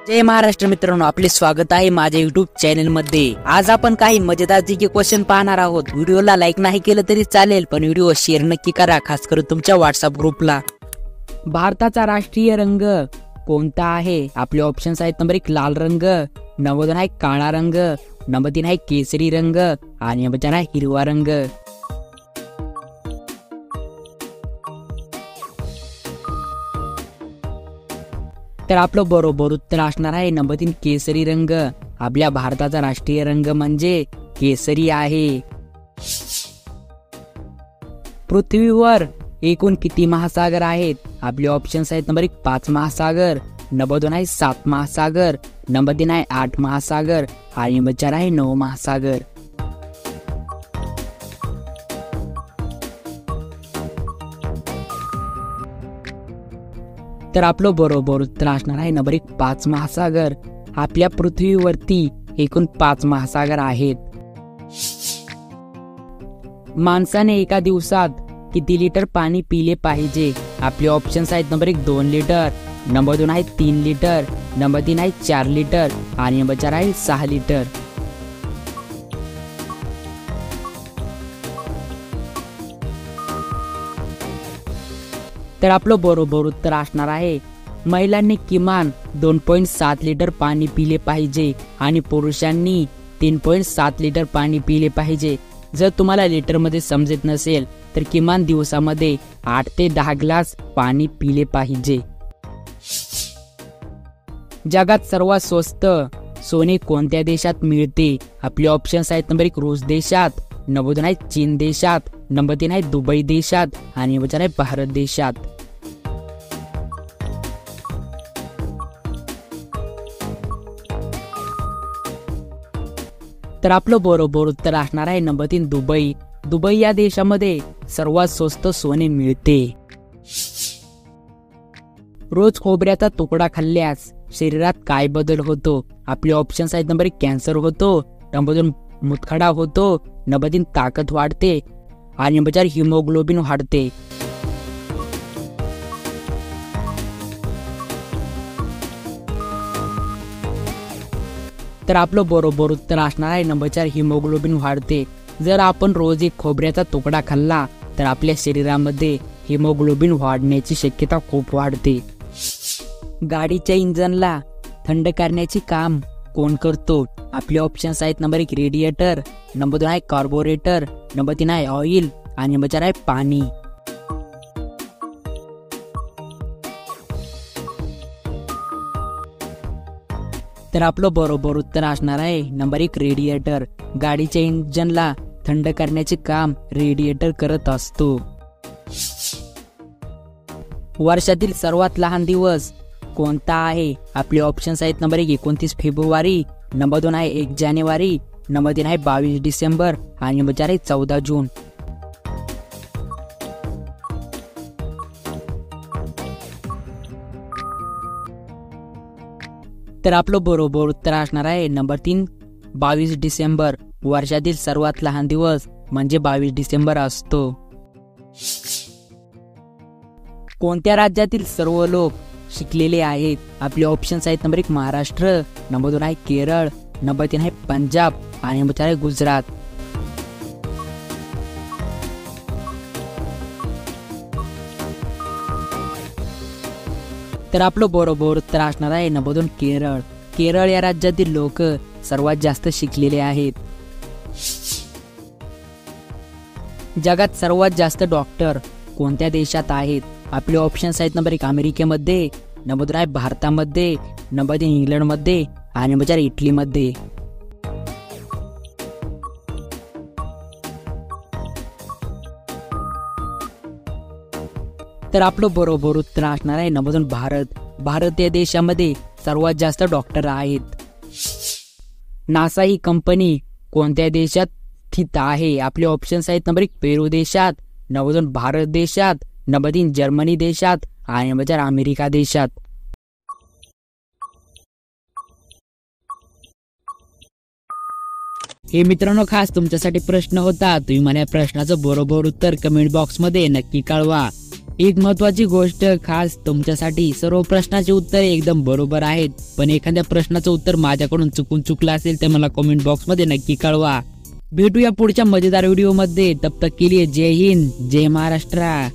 जय महाराष्ट्र मित्रांनो, आपले स्वागत आहे माझ्या युट्यूब चॅनल मध्ये। आज आपण काही मजेदार जीके क्वेश्चन पाहणार आहोत। व्हिडिओला लाईक नाही केलं तरी चालेल, पण व्हिडिओ शेअर नक्की करा, खास करून तुमच्या व्हॉट्सअप ग्रुपला। भारताचा राष्ट्रीय रंग कोणता आहे? आपले ऑप्शन्स आहेत नंबर 1 लाल रंग, नंबर 2 आहे काळा रंग, नंबर 3 आहे केसरी रंग आणि नंबर 4 आहे हिरवा रंग। तर आपलं बरोबर उत्तर असणार आहे नंबर 3 केसरी रंग। आपल्या भारताचा राष्ट्रीय रंग म्हणजे केसरी आहे। पृथ्वीवर एकूण किती महासागर आहेत? आपले ऑप्शन्स आहेत नंबर 1 5 महासागर, नंबर 2 आहे 7 महासागर, नंबर 3 आहे 8 महासागर आणि नंबर 4 आहे 9 महासागर। तर आपलं बरोबर उत्तर असणार आहे नंबर 1 5 महासागर। आपल्या पृथ्वीवरती एकूण 5 महासागर आहेत। माणसाने एका दिवसात किती लिटर पाणी पिले पाहिजे? आपले ऑप्शन्स आहेत नंबर 1 2 लिटर, नंबर 2 आहे 3 लिटर, नंबर 3 आहे 4 लिटर आणि नंबर 4 आहे 6 लिटर। तर आपलं बरोबर उत्तर असणार आहे महिलांनी किमान 2.7 लिटर पाणी पिले पाहिजे आणि पुरुषांनी 3.7 लिटर पाणी पिले पाहिजे। जर तुम्हाला लिटर मध्ये समजत नसेल तर किमान दिवसामध्ये 8 ते 10 ग्लास पाणी पिले पाहिजे। जगात सर्वात स्वस्त सोने कोणत्या देशात मिळते? आपले ऑप्शन्स आहेत नंबर 1 रूस देशात, नंबर 2 आहे चीन देशात, नंबर 3 आहे दुबई देशात आणि नंबर 4 आहे भारत देशात। तर आपलं बरोबर उत्तर असणार आहे नंबर 3 दुबई। दुबई या देशामध्ये सर्वात स्वस्त सोने मिळते। रोज खोबऱ्याचा तुकडा खाल्ल्यास शरीरात काय बदल होतो? आपले ऑप्शन्स आहेत नंबर 1 कॅन्सर होतो, नंबर 2 मुतखडा होतो, नंबर 3 ताकद वाढते आणि नंबर 4 हिमोग्लोबिन वाढते। तर आपलं बरोबर उत्तर असणार आहे नंबर 4 हिमोग्लोबिन वाढते। जर आपण रोज एक खोबऱ्याचा तुकडा खाल्ला तर आपल्या शरीरामध्ये हिमोग्लोबिन वाढण्याची शक्यता खूप वाढते। गाडीच्या इंजनला थंड करण्याचे काम कोण करतो? आपले ऑप्शन्स आहेत नंबर 1 रेडिएटर, नंबर 2 आहे कार्बोरेटर, नंबर 3 आहे ऑइल आणि नंबर 4 आहे पाणी। तर आपलं बरोबर उत्तर असणार आहे नंबर 1 रेडिएटर। गाडीच्या इंजनला थंड करण्याचे काम रेडिएटर करत असतो। वर्षातील सर्वात लहान दिवस कोणता आहे? आपले ऑप्शन्स आहेत नंबर 1 29 फेब्रुवारी, नंबर 2 आहे 1 जानेवारी, नंबर 3 आहे 22 डिसेंबर आणि नंबर 4 आहे 14 जून। तर आपलं बरोबर उत्तर असणार आहे नंबर 3 22 डिसेंबर। वर्षातील सर्वात लहान दिवस म्हणजे 22 डिसेंबर असतो। कोणत्या राज्यातील सर्व लोक शिकलेले आहेत? आपले ऑप्शन्स आहेत नंबर 1 महाराष्ट्र, नंबर 2 आहे केरळ, नंबर 3 आहे पंजाब आणि नंबर 4 आहे गुजरात। तर आपलं बरोबर उत्तर असणार आहे नंबर 2 केरळ। केरळ या राज्यातील लोक सर्वात जास्त शिकलेले आहेत। जगात सर्वात जास्त डॉक्टर कोणत्या देशात आहेत? आपले ऑप्शन्स आहेत नंबर 1 अमेरिकेमध्ये, नंबर 2 आहे भारतामध्ये, नंबर 3 इंग्लंडमध्ये आणि नंबर 4 इटलीमध्ये। तर आपलं बरोबर उत्तर असणार आहे नंबर 2 भारत। भारत या देशामध्ये सर्वात जास्त डॉक्टर आहेत। नासा ही कंपनी कोणत्या देशात स्थित आहे? आपले ऑप्शन्स आहेत नंबर 1 पेरू देशात, नंबर 2 भारत देशात, नंबर 3 जर्मनी देशात आणि नंबर 4 अमेरिका देशात। हे मित्रांनो, खास तुमच्यासाठी प्रश्न होता। तुम्ही मला या प्रश्नाचं बरोबर उत्तर कमेंट बॉक्स मध्ये नक्की कळवा। एक महत्वाची गोष्ट खास तुमच्यासाठी, सर्व प्रश्नाचे उत्तर एकदम बरोबर आहेत, पण एखाद्या प्रश्नाचं उत्तर माझ्याकडून चुकलं असेल तर मला कमेंट बॉक्स मध्ये नक्की कळवा. भेटूया पुढच्या मजेदार व्हिडिओ मध्ये. तब तक के लिए जय हिंद, जय महाराष्ट्र.